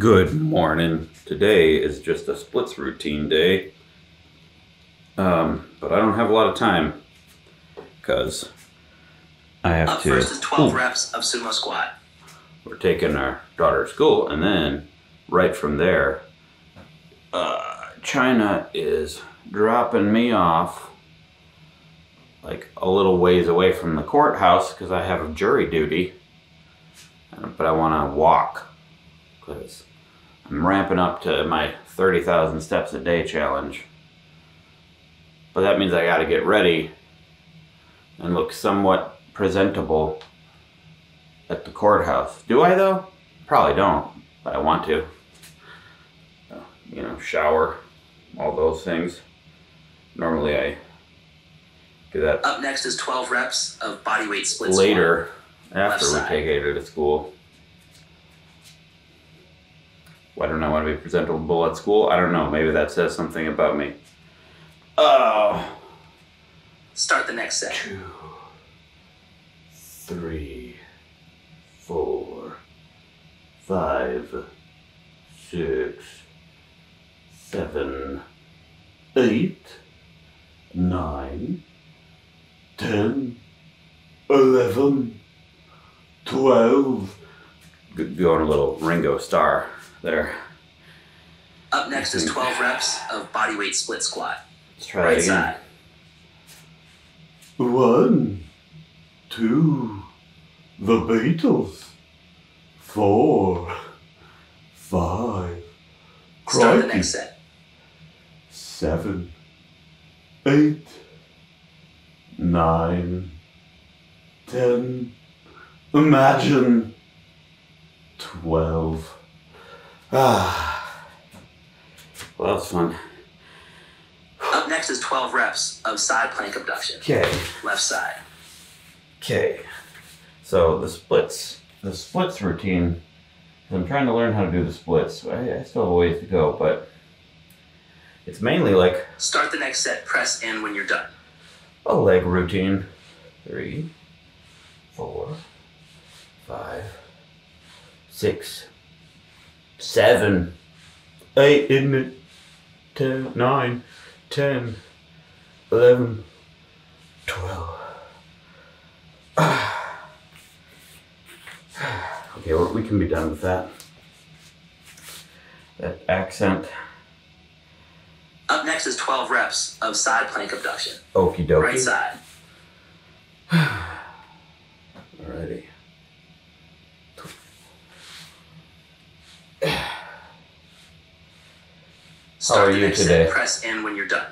Good morning. Today is just a splits routine day, but I don't have a lot of time because I have Up to. First is 12 reps of sumo squat. We're taking our daughter to school, and then right from there, China is dropping me off like a little ways away from the courthouse because I have jury duty, but I want to walk because I'm ramping up to my 30,000 steps a day challenge. But that means I got to get ready and look somewhat presentable at the courthouse. Do I though? Probably don't, but I want to. You know, shower, all those things. Normally I do that. Up next is 12 reps of bodyweight split later squat. after we take Ada to school. Why don't I want to be presentable at school? I don't know. Maybe that says something about me. Start the next set. 2, 3, 4, 5, 6, 7, 8, 9, 10, 11, 12. Going a little Ringo Starr there. Up next is 12 reps of bodyweight split squat. Let's try Right that again. side. 1, 2, the Beatles. 4, 5, Start the crikey. next set. 7, 8, 9, 10, imagine 12. Well, that was fun. Up next is 12 reps of side plank abduction. Okay. Left side. Okay. So the splits routine. I'm trying to learn how to do the splits. I still have a ways to go, but it's mainly like Start the next set. Press in when you're done. a leg routine. 3, 4, 5, 6, 7, 8, isn't it? 10, 9, 10, 11, 12. Okay, we can be done with that. That accent. Up next is 12 reps of side plank abduction. Okie dokie. Right side. Alrighty. Start are the you next today? set. Press in when you're done.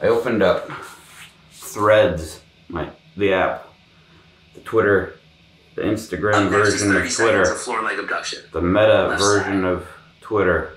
I opened up Threads, the app, the Twitter, the Instagram Up next is version 30 of seconds Twitter, of floor leg abduction. the meta Left version side. of Twitter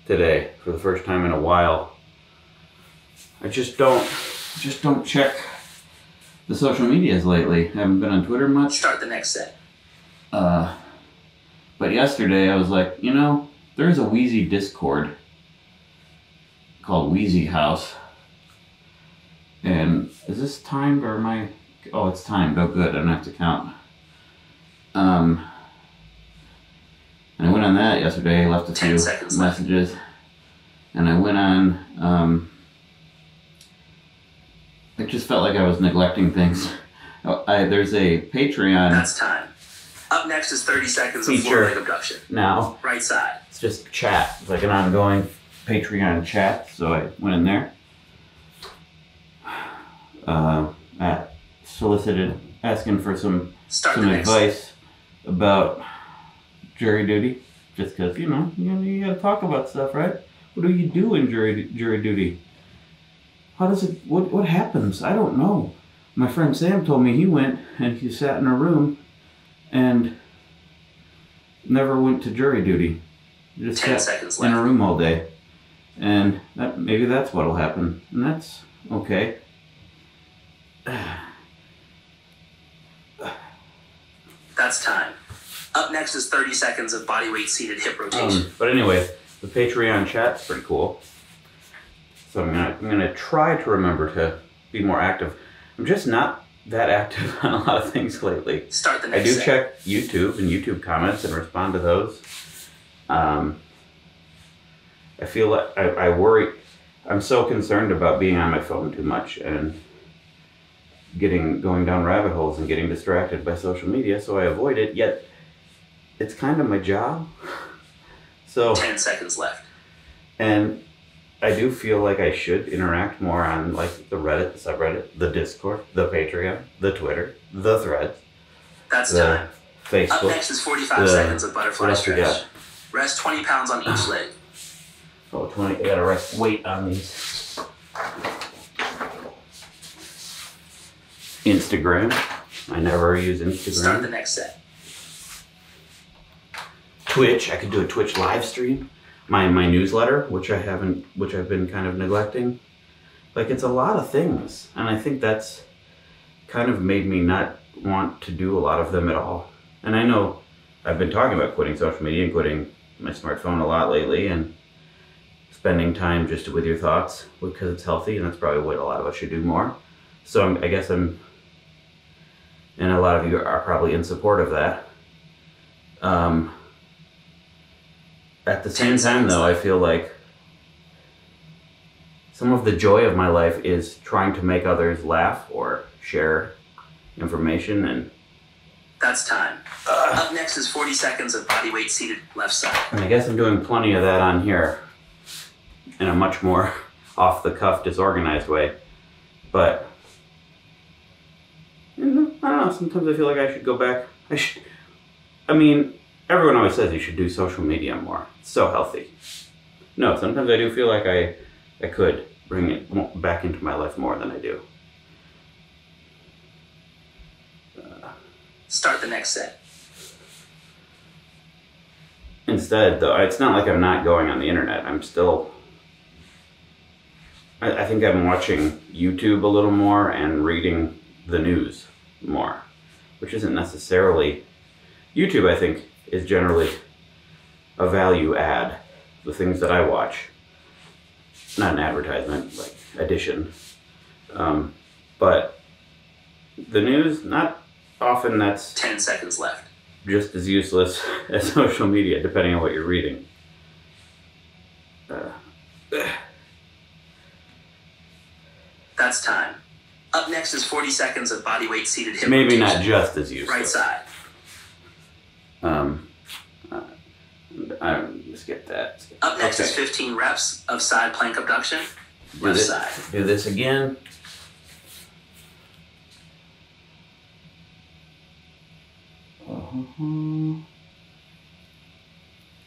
today for the first time in a while. I just don't check the social medias lately. I haven't been on Twitter much. Start the next set. But yesterday I was like, you know, there's a Wheezy Discord called Wheezy House. And is this timed or am I? Oh, it's timed. Oh, good. I don't have to count. And I went on that yesterday. I left a 10 few seconds left. messages. And I went on. It just felt like I was neglecting things. There's a Patreon That's time. Up next is 30 seconds of floor Feature. leg abduction. now. Right side. It's just chat. It's like an ongoing Patreon chat. So I went in there. Asking for some Start the next set. advice about jury duty. Just because, you gotta talk about stuff, right? What do you do in jury duty? How does it, what happens? I don't know. My friend Sam told me he went and he sat in a room and never went to jury duty. He just 10 sat seconds in a left. room all day. And maybe that's what'll happen. And that's okay. That's time. Up next is 30 seconds of bodyweight seated hip rotation. But anyway, the Patreon chat's pretty cool. So I'm gonna try to remember to be more active. I'm just not that active on a lot of things lately. Start the I next do set. check YouTube and YouTube comments and respond to those. I feel like I worry. I'm so concerned about being on my phone too much and going down rabbit holes and getting distracted by social media, so I avoid it. Yet it's kind of my job. So 10 seconds left. and I do feel like I should interact more on like the Reddit, the subreddit, the Discord, the Patreon, the Twitter, the Threads, That's the time. Up Facebook. next is 45 seconds of butterfly what else we stretch. got? Rest 20 pounds on each leg. Oh, 20. I gotta rest weight on these. Instagram. I never use Start the Instagram. next set. Twitch. I could do a Twitch live stream. My newsletter, which I've been kind of neglecting. Like, it's a lot of things, and I think that's kind of made me not want to do a lot of them at all. And I know I've been talking about quitting social media and quitting my smartphone a lot lately, and spending time just with your thoughts because it's healthy, and that's probably what a lot of us should do more. So I guess and a lot of you are probably in support of that. At the same time, though, I feel like some of the joy of my life is trying to make others laugh or share information, and That's time. Up next is 40 seconds of body weight seated left side. I guess I'm doing plenty of that on here in a much more off-the-cuff, disorganized way. But I don't know, sometimes I feel like I should go back. Everyone always says you should do social media more. It's so healthy. No, sometimes I do feel like I could bring it back into my life more than I do. Start the next set. Instead, though, it's not like I'm not going on the internet. I'm still... I think I'm watching YouTube a little more and reading the news more, which isn't necessarily... YouTube, I think, is generally a value add. The things that I watch, not an advertisement, like addition. But the news, not often that's 10 seconds left. just as useless as social media, depending on what you're reading. That's time. Up next is 40 seconds of body weight seated hip Maybe rotation. not just as useless. Right side. I just get that. Up next is Okay. 15 reps of side plank abduction. Do Left this, side. do this again.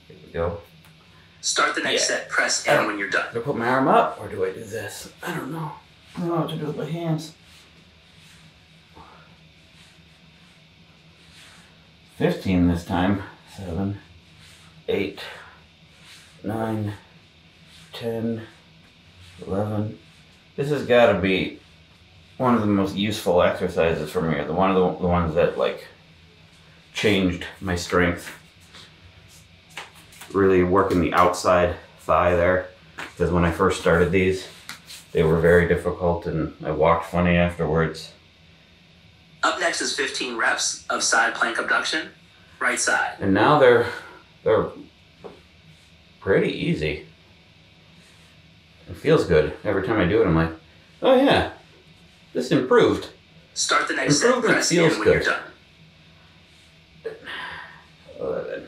Here we go. Start the next Yeah. set. Press in when you're done. Do I put my arm up or do I do this? I don't know. I don't know what to do with my hands. 15 this time. 7, 8, 9, 10, 11. This has got to be one of the most useful exercises for me, or one of the ones that like changed my strength. Really working the outside thigh there, because when I first started these, they were very difficult and I walked funny afterwards. Up next is 15 reps of side plank abduction. Right side. And now they're pretty easy. It feels good. Every time I do it, I'm like, oh yeah, this improved. Start the next set. Improvement Press in feels when you're good. done. 11,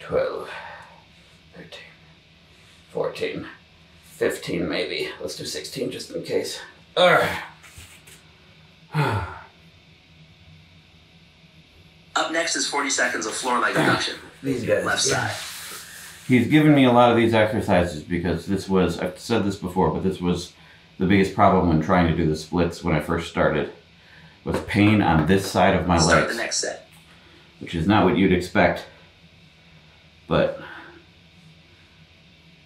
12, 13, 14, 15 maybe. Let's do 16 just in case. Alright. Up next is 40 seconds of floor leg abduction. These guys. Left side. He's given me a lot of these exercises because this was, I've said this before, but this was the biggest problem when trying to do the splits when I first started, was pain on this side of my Start legs, the next set. which is not what you'd expect. But,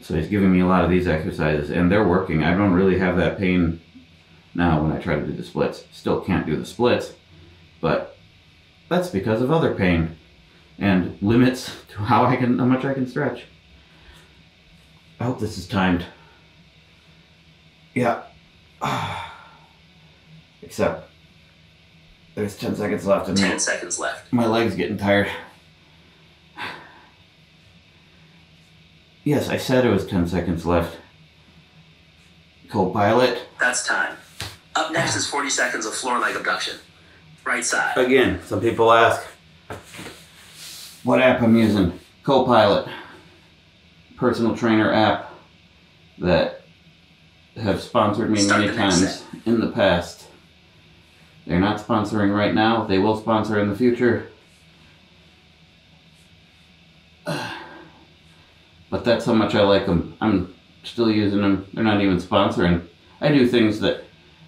so he's giving me a lot of these exercises and they're working. I don't really have that pain now when I try to do the splits. Still can't do the splits, but that's because of other pain and limits to how much I can stretch. I hope this is timed. Yeah. Except there's 10 seconds left and 10 seconds left. my leg's getting tired. Yes, I said it was 10 seconds left. Co-pilot. That's time. Up next is 40 seconds of floor leg abduction. Right side. Again, some people ask what app I'm using. Co-pilot. Personal trainer app that have sponsored me many times in the past. They're not sponsoring right now. They will sponsor in the future. But that's how much I like them. I'm still using them. They're not even sponsoring. I do things that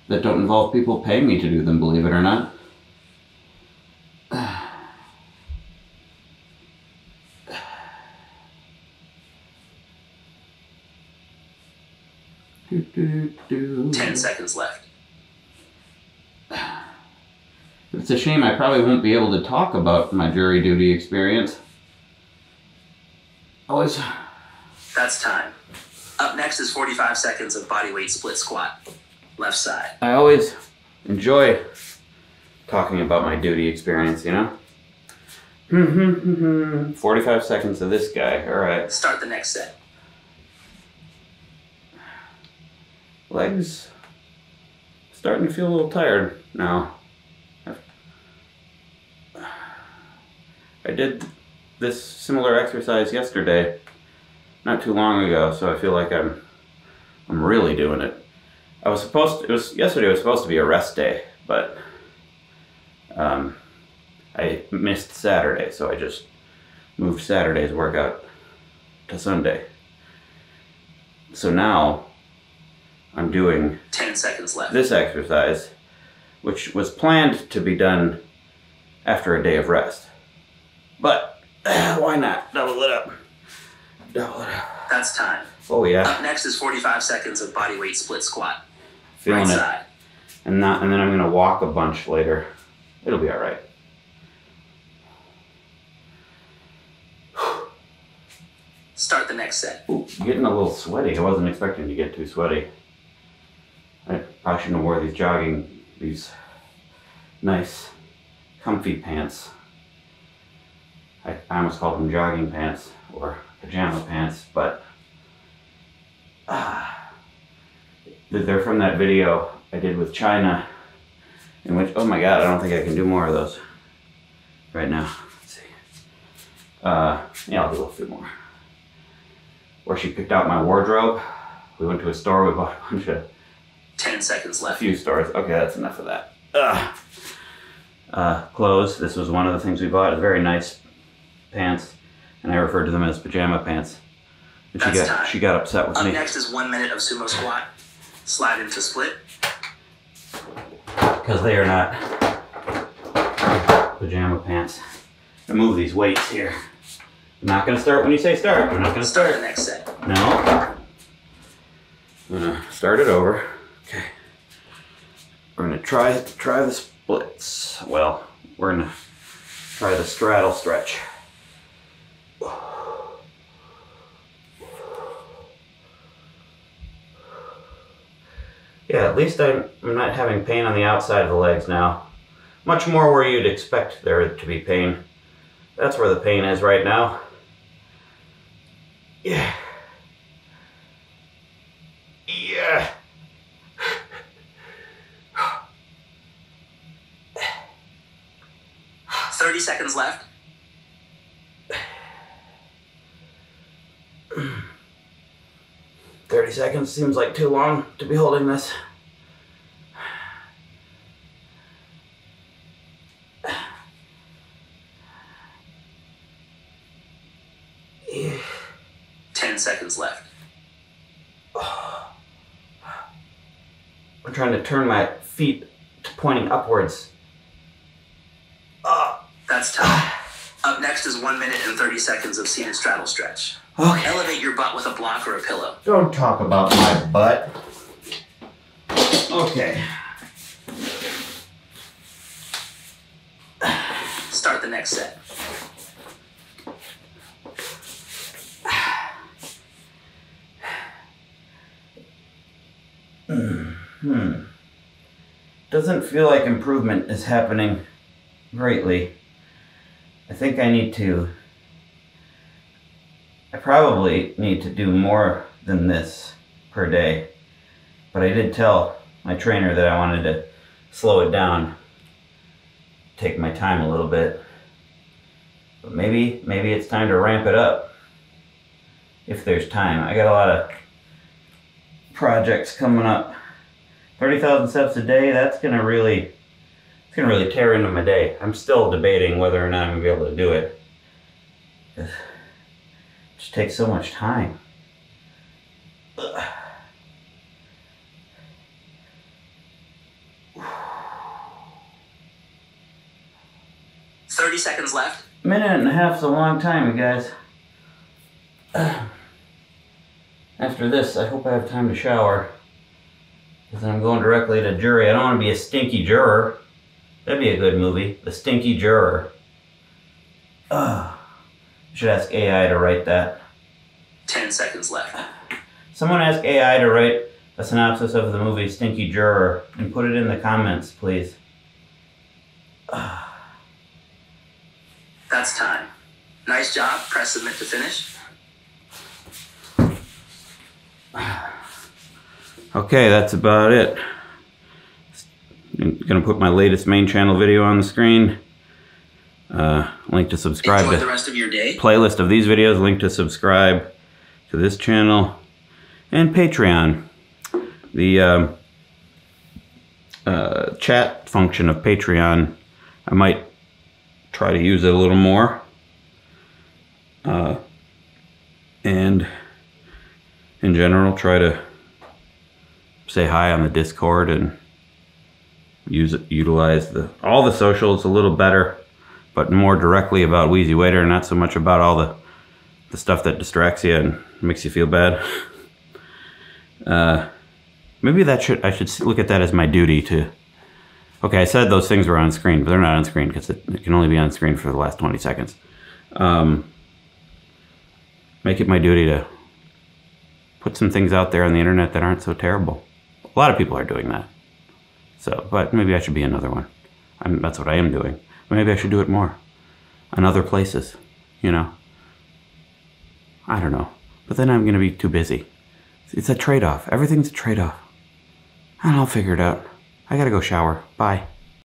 don't involve people paying me to do them, believe it or not. Do, do, do. 10 seconds left. It's a shame I probably won't be able to talk about my jury duty experience. Always. That's time. Up next is 45 seconds of bodyweight split squat. Left side. I always enjoy talking about my duty experience, you know? 45 seconds of this guy, alright. Start the next set. Legs starting to feel a little tired now. I did this similar exercise yesterday, not too long ago, so I feel like I'm really doing it. Yesterday was supposed to be a rest day, but I missed Saturday, so I just moved Saturday's workout to Sunday. So now I'm doing 10 seconds left. this exercise, which was planned to be done after a day of rest. But why not? Double it up. Double it up. That's time. Oh yeah. Up next is 45 seconds of bodyweight split squat. Feeling Right it. side. And then I'm gonna walk a bunch later. It'll be alright. Start the next set. Ooh, getting a little sweaty. I wasn't expecting to get too sweaty. I probably shouldn't have wore these nice, comfy pants. I almost called them jogging pants or pajama pants, but they're from that video I did with China, in which, oh my god, I don't think I can do more of those right now. Let's see. Yeah, I'll do a few more. Where she picked out my wardrobe. We went to a store, we bought a bunch of 10 seconds a left. few stores. Okay, that's enough of that. Clothes. This was one of the things we bought. Very nice pants, and I referred to them as pajama pants. And she got upset with Up me. next is 1 minute of sumo squat. Slide into split. Because they are not pajama pants. I move these weights here. I'm not going to start when you say start. I'm not going to Start start. the next set. No. I'm going to start it over. Okay. We're going to try the splits. Well, we're going to try the straddle stretch. Yeah, at least I'm not having pain on the outside of the legs now. Much more where you'd expect there to be pain. That's where the pain is right now. Yeah. Yeah. 30 seconds left. Mm. 30 seconds seems like too long to be holding this. Yeah. 10 seconds left. I'm trying to turn my feet to pointing upwards. That's time. Up next is 1 minute and 30 seconds of seated straddle stretch. Okay. Elevate your butt with a block or a pillow. Don't talk about my butt. Okay. Start the next set. doesn't feel like improvement is happening greatly. I think I probably need to do more than this per day. But I did tell my trainer that I wanted to slow it down, take my time a little bit. But maybe it's time to ramp it up. If there's time. I got a lot of projects coming up. 30,000 steps a day, it's gonna really tear into my day. I'm still debating whether or not I'm gonna be able to do it. It just takes so much time. Ugh. 30 seconds left. Minute and a half's a long time, you guys. After this, I hope I have time to shower. Because I'm going directly to jury. I don't want to be a stinky juror. That'd be a good movie. The Stinky Juror. I should ask AI to write that. 10 seconds left. Someone ask AI to write a synopsis of the movie Stinky Juror and put it in the comments, please. That's time. Nice job. Press submit to finish. Okay, that's about it. I'm gonna put my latest main channel video on the screen. Link to subscribe Enjoy to the rest of your day. playlist of these videos. Link to subscribe to this channel and Patreon. The chat function of Patreon, I might try to use it a little more. And in general, try to say hi on the Discord and utilize all the socials a little better, but more directly about Wheezy Waiter, not so much about all the stuff that distracts you and makes you feel bad. Maybe I should look at that as my duty to. Okay, I said those things were on screen, but they're not on screen because it can only be on screen for the last 20 seconds. Make it my duty to put some things out there on the internet that aren't so terrible. A lot of people are doing that. So, but maybe I should be another one. That's what I am doing. Maybe I should do it more on other places, you know. I don't know. But then I'm going to be too busy. It's a trade-off. Everything's a trade-off. And I'll figure it out. I gotta go shower. Bye.